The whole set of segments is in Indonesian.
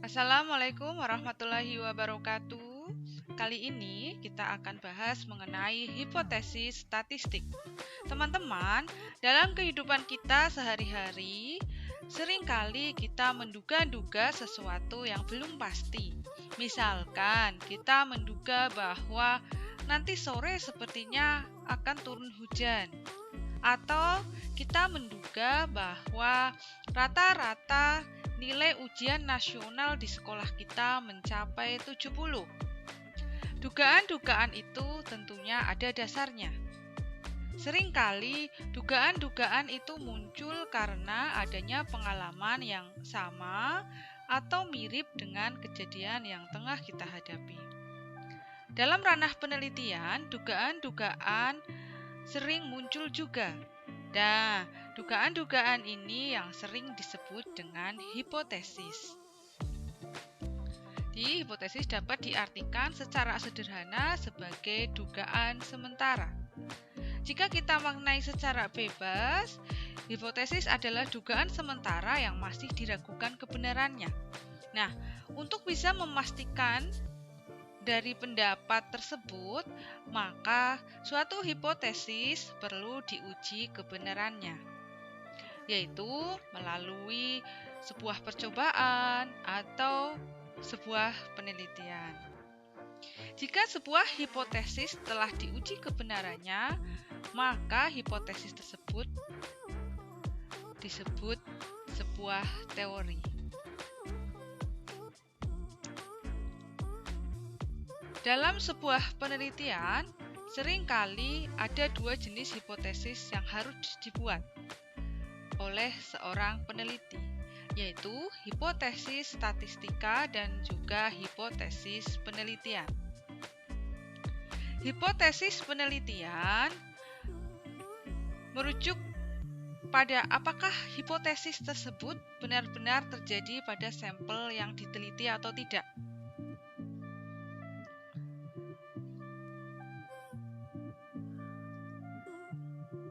Assalamualaikum warahmatullahi wabarakatuh. Kali ini kita akan bahas mengenai hipotesis statistik. Teman-teman, dalam kehidupan kita sehari-hari, seringkali kita menduga-duga sesuatu yang belum pasti. Misalkan, kita menduga bahwa nanti sore sepertinya akan turun hujan. Atau kita menduga bahwa rata-rata nilai ujian nasional di sekolah kita mencapai 70. Dugaan-dugaan itu tentunya ada dasarnya. Seringkali dugaan-dugaan itu muncul karena adanya pengalaman yang sama atau mirip dengan kejadian yang tengah kita hadapi. Dalam ranah penelitian, dugaan-dugaan sering muncul juga. Nah, dugaan-dugaan ini yang sering disebut dengan hipotesis. Di hipotesis dapat diartikan secara sederhana sebagai dugaan sementara. Jika kita maknai secara bebas, hipotesis adalah dugaan sementara yang masih diragukan kebenarannya. Nah, untuk bisa memastikan dari pendapat tersebut, maka suatu hipotesis perlu diuji kebenarannya, yaitu melalui sebuah percobaan atau sebuah penelitian. Jika sebuah hipotesis telah diuji kebenarannya, maka hipotesis tersebut disebut sebuah teori. Dalam sebuah penelitian, seringkali ada dua jenis hipotesis yang harus dibuat oleh seorang peneliti, yaitu hipotesis statistika dan juga hipotesis penelitian. Hipotesis penelitian merujuk pada apakah hipotesis tersebut benar-benar terjadi pada sampel yang diteliti atau tidak.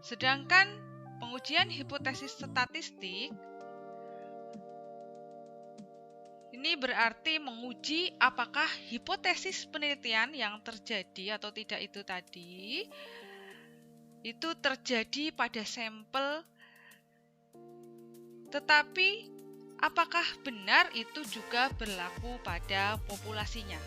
Sedangkan pengujian hipotesis statistik ini berarti menguji apakah hipotesis penelitian yang terjadi atau tidak itu tadi itu terjadi pada sampel, tetapi apakah benar itu juga berlaku pada populasinya.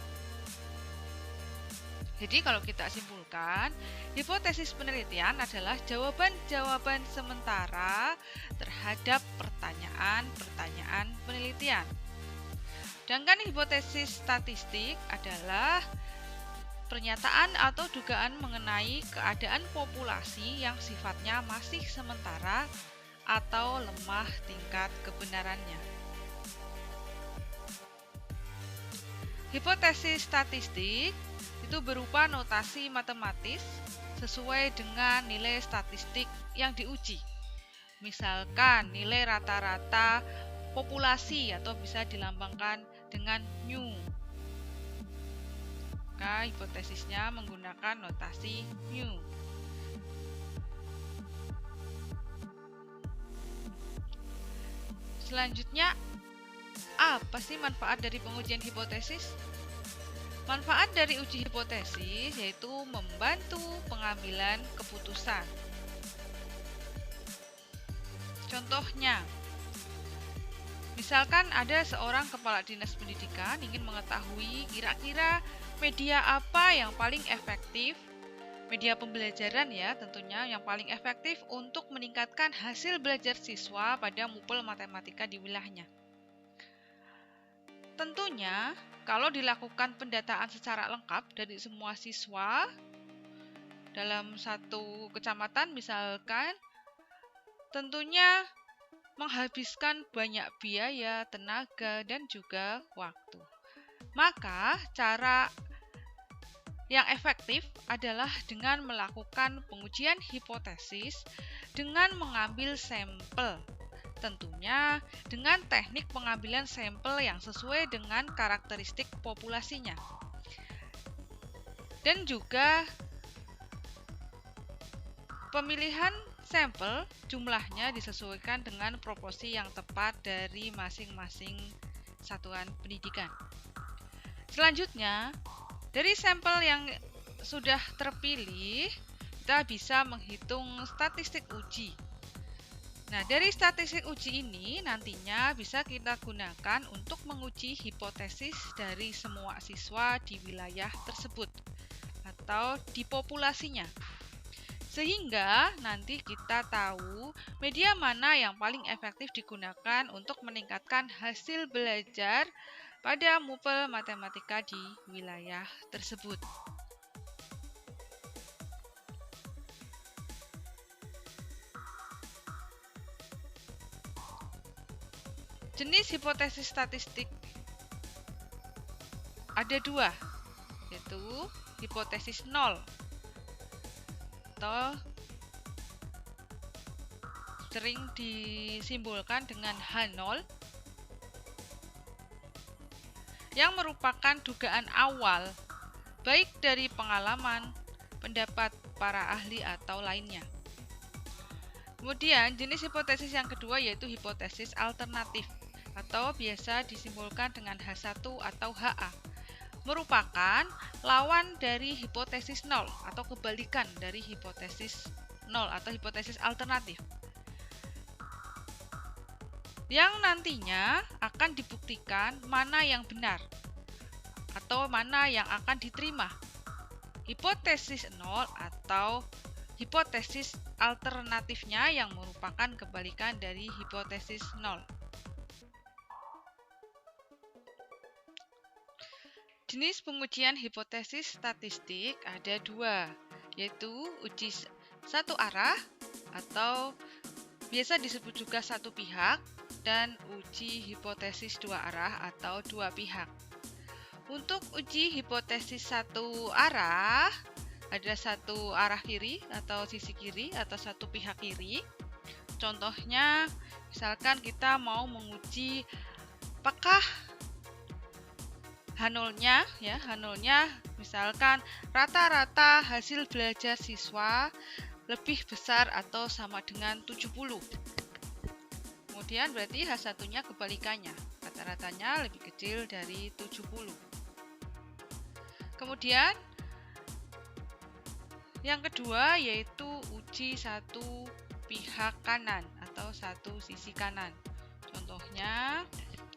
Jadi kalau kita simpulkan, hipotesis penelitian adalah jawaban-jawaban sementara terhadap pertanyaan-pertanyaan penelitian. Sedangkan hipotesis statistik adalah pernyataan atau dugaan mengenai keadaan populasi yang sifatnya masih sementara atau lemah tingkat kebenarannya. Hipotesis statistik itu berupa notasi matematis sesuai dengan nilai statistik yang diuji. Misalkan nilai rata-rata populasi atau bisa dilambangkan dengan mu. Maka hipotesisnya menggunakan notasi mu. Selanjutnya, apa sih manfaat dari pengujian hipotesis? Manfaat dari uji hipotesis yaitu membantu pengambilan keputusan. Contohnya, misalkan ada seorang kepala dinas pendidikan ingin mengetahui kira-kira media apa yang paling efektif, media pembelajaran ya tentunya yang paling efektif untuk meningkatkan hasil belajar siswa pada mupel matematika di wilayahnya. Tentunya, kalau dilakukan pendataan secara lengkap dari semua siswa dalam satu kecamatan misalkan, tentunya menghabiskan banyak biaya, tenaga, dan juga waktu. Maka, cara yang efektif adalah dengan melakukan pengujian hipotesis dengan mengambil sampel. Tentunya dengan teknik pengambilan sampel yang sesuai dengan karakteristik populasinya. Dan juga pemilihan sampel jumlahnya disesuaikan dengan proporsi yang tepat dari masing-masing satuan pendidikan. Selanjutnya, dari sampel yang sudah terpilih, kita bisa menghitung statistik uji. Nah, dari statistik uji ini nantinya bisa kita gunakan untuk menguji hipotesis dari semua siswa di wilayah tersebut atau di populasinya. Sehingga nanti kita tahu media mana yang paling efektif digunakan untuk meningkatkan hasil belajar pada MUPEL matematika di wilayah tersebut. Jenis hipotesis statistik ada dua, yaitu hipotesis nol atau sering disimbolkan dengan H0 yang merupakan dugaan awal baik dari pengalaman, pendapat para ahli atau lainnya. Kemudian jenis hipotesis yang kedua yaitu hipotesis alternatif atau biasa disimbolkan dengan H1 atau HA, merupakan lawan dari hipotesis nol atau kebalikan dari hipotesis nol atau hipotesis alternatif, yang nantinya akan dibuktikan mana yang benar atau mana yang akan diterima, hipotesis nol atau hipotesis alternatifnya yang merupakan kebalikan dari hipotesis nol. Jenis pengujian hipotesis statistik ada dua, yaitu uji satu arah atau biasa disebut juga satu pihak, dan uji hipotesis dua arah atau dua pihak. Untuk uji hipotesis satu arah, ada satu arah kiri atau sisi kiri atau satu pihak kiri. Contohnya, misalkan kita mau menguji apakah H0-nya misalkan rata-rata hasil belajar siswa lebih besar atau sama dengan 70. Kemudian berarti H1-nya kebalikannya, rata-ratanya lebih kecil dari 70. Kemudian yang kedua yaitu uji satu pihak kanan atau satu sisi kanan. Contohnya,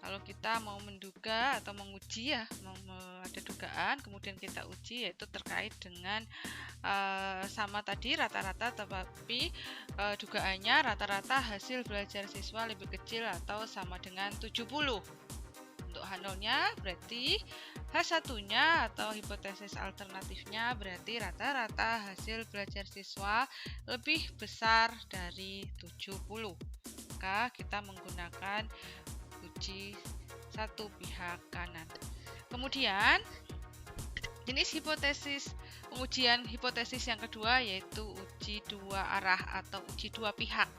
kalau kita mau menduga atau menguji ada dugaan, kemudian kita uji, yaitu terkait dengan sama tadi rata-rata, tetapi dugaannya rata-rata hasil belajar siswa lebih kecil atau sama dengan 70. Untuk H0-nya berarti H1-nya atau hipotesis alternatifnya berarti rata-rata hasil belajar siswa lebih besar dari 70. Maka kita menggunakan uji satu pihak kanan. Kemudian jenis pengujian hipotesis yang kedua yaitu uji dua arah atau uji dua pihak.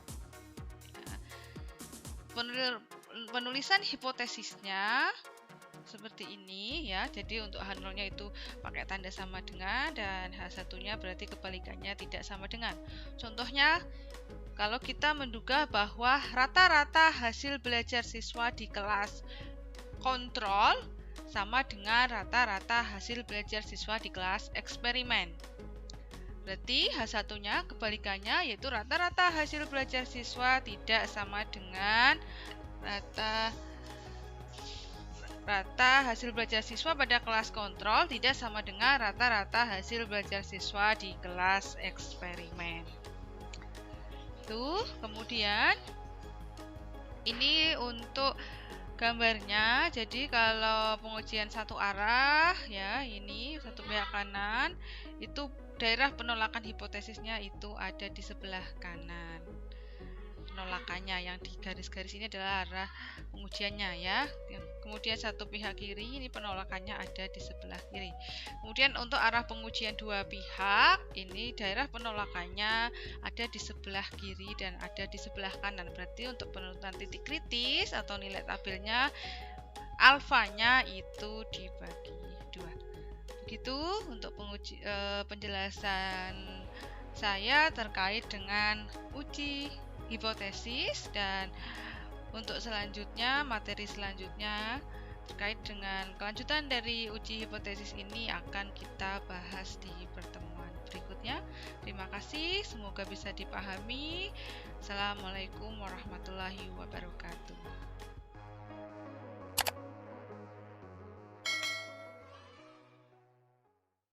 Penulisan hipotesisnya seperti ini ya. Jadi untuk H0-nya itu pakai tanda sama dengan, dan H1-nya berarti kebalikannya tidak sama dengan. Contohnya, kalau kita menduga bahwa rata-rata hasil belajar siswa di kelas kontrol sama dengan rata-rata hasil belajar siswa di kelas eksperimen. Berarti H1-nya kebalikannya yaitu rata-rata hasil belajar siswa tidak sama dengan rata hasil belajar siswa pada kelas kontrol tidak sama dengan rata-rata hasil belajar siswa di kelas eksperimen. Kemudian ini untuk gambarnya. Jadi kalau pengujian satu arah ya, ini satu pihak kanan, itu daerah penolakan hipotesisnya itu ada di sebelah kanan. Penolakannya yang di garis-garis ini adalah arah pengujiannya ya. Kemudian satu pihak kiri, ini penolakannya ada di sebelah kiri. Kemudian untuk arah pengujian dua pihak, ini daerah penolakannya ada di sebelah kiri dan ada di sebelah kanan. Berarti untuk penentuan titik kritis atau nilai tabelnya, alfanya itu dibagi dua. Begitu untuk penjelasan saya terkait dengan uji hipotesis dan Untuk selanjutnya, materi selanjutnya terkait dengan kelanjutan dari uji hipotesis ini akan kita bahas di pertemuan berikutnya. Terima kasih, semoga bisa dipahami. Assalamualaikum warahmatullahi wabarakatuh.